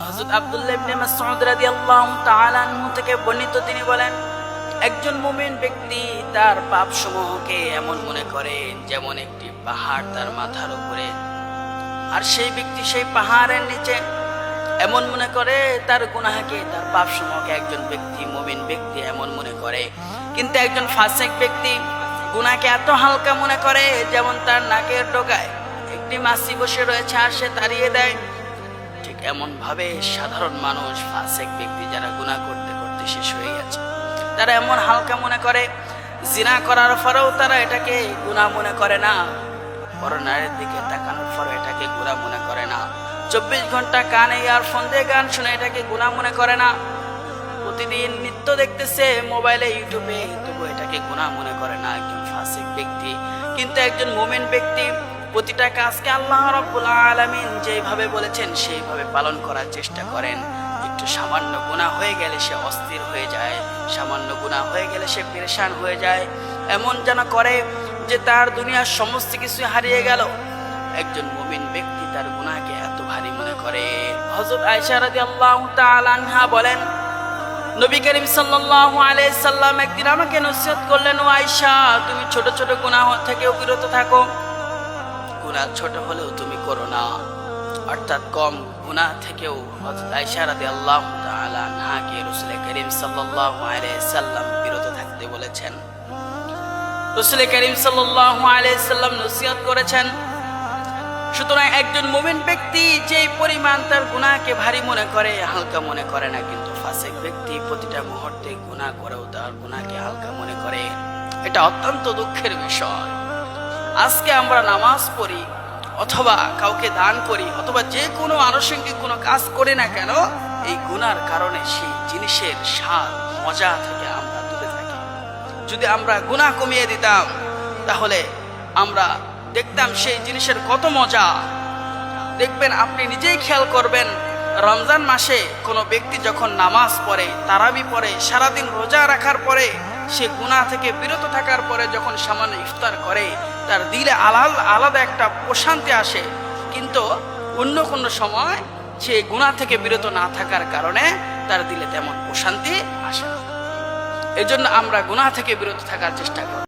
হযরত আব্দুল্লাহ ইবনে মাসউদ রাদিয়াল্লাহু তাআলা আনহু থেকে বর্ণিত, তিনি বলেন, একজন মুমিন ব্যক্তি তার পাপসমূহকে এমন মনে করে যেমন একটি পাহাড় তার মাথার উপরে, আর সেই ব্যক্তি সেই পাহাড়ের নিচে। এমন মনে করে তার গুনাহকে, তার পাপসমূহকে একজন ব্যক্তি, মুমিন ব্যক্তি এমন মনে করে। কিন্তু একজন ফাসিক ব্যক্তি গুনাহকে এত হালকা মনে করে যেমন তার নাকের ডগায় একটি মাছি বসে রয়েছে আর সে তাড়িয়ে দেয়। ঠিক এমন ভাবে সাধারণ মানুষ, ফাসিক ব্যক্তি যারা গুনাহ করতে করতে শেষ হয়ে গেছে, তারা এমন হালকা মনে করে। জিনা করার পরেও তারা এটাকে গুনাহ মনে করে না, বড় নারীর দিকে তাকানোর পরে এটাকে গুনাহ মনে করে না, 24 ঘন্টা কানে ইয়ারফোন দিয়ে গান শুনে এটাকে গুনাহ মনে করে না, প্রতিদিন নৃত্য দেখতেছে মোবাইলে, ইউটিউবে, তবু এটাকে গুনাহ মনে করে না একজন ফাসিক ব্যক্তি। কিন্তু একজন মুমিন ব্যক্তি প্রতিটা কাজকে আল্লাহ রাব্বুল আলামিন যেভাবে বলেছেন সেইভাবে পালন করার চেষ্টা করেন। একটু সামান্য গুনাহ হয়ে গেলে সে অস্থির হয়ে যায়, সামান্য গুনাহ হয়ে গেলে সে পেরেশান হয়ে যায়, এমন যেন করে যে তার দুনিয়ার সমস্ত কিছু হারিয়ে গেল। একজন মুমিন ব্যক্তি তার গুনাহকে এত ভারী মনে করে। হযরত আয়েশা রাদিয়াল্লাহু তাআলা আনহা বলেন, নবী করিম সাল্লাল্লাহু আলাইহি সাল্লাম একদিন আমাকে নসিহত করলেন, ও আয়েশা, তুমি ছোট ছোট গুনাহ থেকেও বিরত থাকো, গুনাহ ছোট হলেও তুমি করো না। অর্থাৎ কম গুনাহ থেকেও হযরত আয়েশা রাদিয়াল্লাহু তাআলা আনহাকে রাসূল করিম সাল্লাল্লাহু আলাইহি সাল্লাম বিরত থাকতে বলেছেন। রাসূল করিম সাল্লাল্লাহু আলাইহি সাল্লাম নসিহত করেছেন। সুতরাং একজন মুমিন ব্যক্তি যে পরিমাণ তার গুনাহকে ভারী মনে করে, হালকা মনে করে না, কিন্তু ফাসিক ব্যক্তি প্রতিটা মুহূর্তে গুনাহ করেও তার গুনাহকে হালকা মনে করে। এটা অত্যন্ত দুঃখের বিষয়। আজকে আমরা নামাজ পড়ি অথবা কাউকে দান করি অথবা যে কোনো আনুষঙ্গিক কোনো কাজ করি না কেন, এই গুনার কারণে সেই জিনিসের স্বাদ, মজা থেকে আমরা দূরে থাকি। যদি আমরা গুনাহ কমিয়ে দিতাম তাহলে আমরা দেখতাম সেই জিনিসের কত মজা। দেখবেন, আপনি নিজেই খেয়াল করবেন, রমজান মাসে কোনো ব্যক্তি যখন নামাজ পড়ে, তারাবি পড়ে, সারাদিন রোজা রাখার পরে, সে গুনাহ থেকে বিরত থাকার পরে যখন সামান্য ইফতার করে, তার দিলে আলাদা একটা প্রশান্তি আসে। কিন্তু অন্য কোনো সময় সে গুনাহ থেকে বিরত না থাকার কারণে তার দিলে তেমন প্রশান্তি আসে না। এজন্য আমরা গুনাহ থেকে বিরত থাকার চেষ্টা করি।